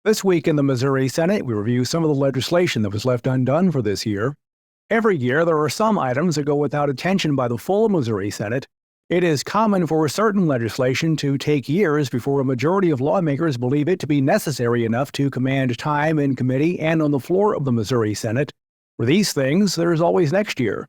This week in the Missouri Senate, we review some of the legislation that was left undone for this year. Every year, there are some items that go without attention by the full Missouri Senate. It is common for certain legislation to take years before a majority of lawmakers believe it to be necessary enough to command time in committee and on the floor of the Missouri Senate. For these things, there is always next year.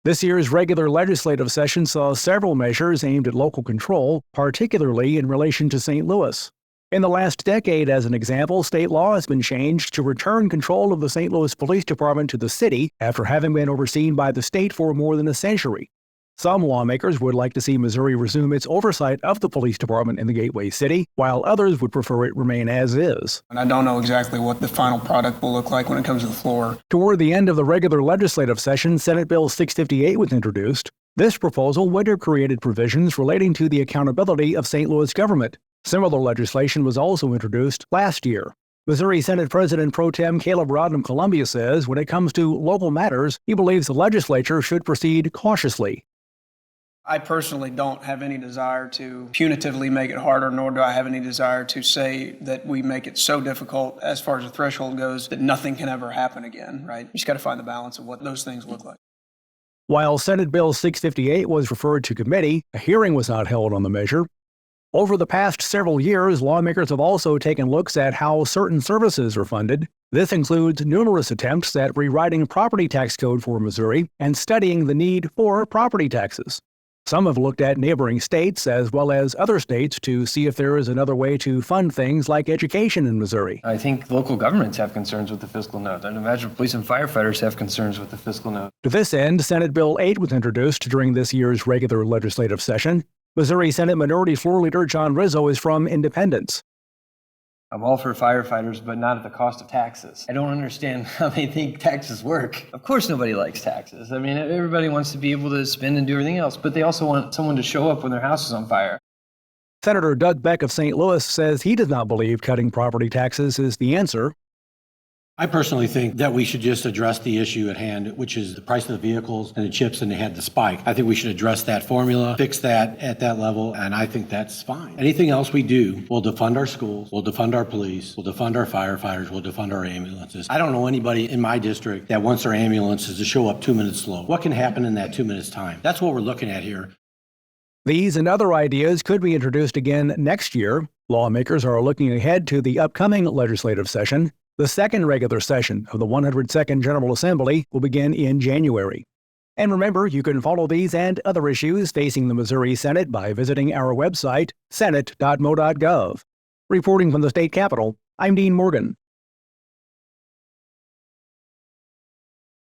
This year's regular legislative session saw several measures aimed at local control, particularly in relation to St. Louis. In the last decade, as an example, state law has been changed to return control of the St. Louis Police Department to the city after having been overseen by the state for more than a century. Some lawmakers would like to see Missouri resume its oversight of the police department in the Gateway City, while others would prefer it remain as is. And I don't know exactly what the final product will look like when it comes to the floor. Toward the end of the regular legislative session, Senate Bill 658 was introduced. This proposal would have created provisions relating to the accountability of St. Louis government. Similar legislation was also introduced last year. Missouri Senate President Pro Tem Caleb Rowden of Columbia says when it comes to local matters, he believes the legislature should proceed cautiously. I personally don't have any desire to punitively make it harder, nor do I have any desire to say that we make it so difficult as far as the threshold goes that nothing can ever happen again, right? You just got to find the balance of what those things look like. While Senate Bill 658 was referred to committee, a hearing was not held on the measure. Over the past several years, lawmakers have also taken looks at how certain services are funded. This includes numerous attempts at rewriting property tax code for Missouri and studying the need for property taxes. Some have looked at neighboring states as well as other states to see if there is another way to fund things like education in Missouri. I think local governments have concerns with the fiscal note. I'd imagine police and firefighters have concerns with the fiscal note. To this end, Senate Bill 8 was introduced during this year's regular legislative session. Missouri Senate Minority Floor Leader John Rizzo is from Independence. I'm all for firefighters, but not at the cost of taxes. I don't understand how they think taxes work. Of course nobody likes taxes. I mean, everybody wants to be able to spend and do everything else, but they also want someone to show up when their house is on fire. Senator Doug Beck of St. Louis says he does not believe cutting property taxes is the answer. I personally think that we should just address the issue at hand, which is the price of the vehicles and the chips, and they had the spike. I think we should address that formula, fix that at that level, and I think that's fine. Anything else we do will defund our schools, will defund our police, will defund our firefighters, will defund our ambulances. I don't know anybody in my district that wants their ambulances to show up 2 minutes slow. What can happen in that 2 minutes time? That's what we're looking at here. These and other ideas could be introduced again next year. Lawmakers are looking ahead to the upcoming legislative session. The second regular session of the 102nd General Assembly will begin in January. And remember, you can follow these and other issues facing the Missouri Senate by visiting our website, senate.mo.gov. Reporting from the state capitol, I'm Dean Morgan.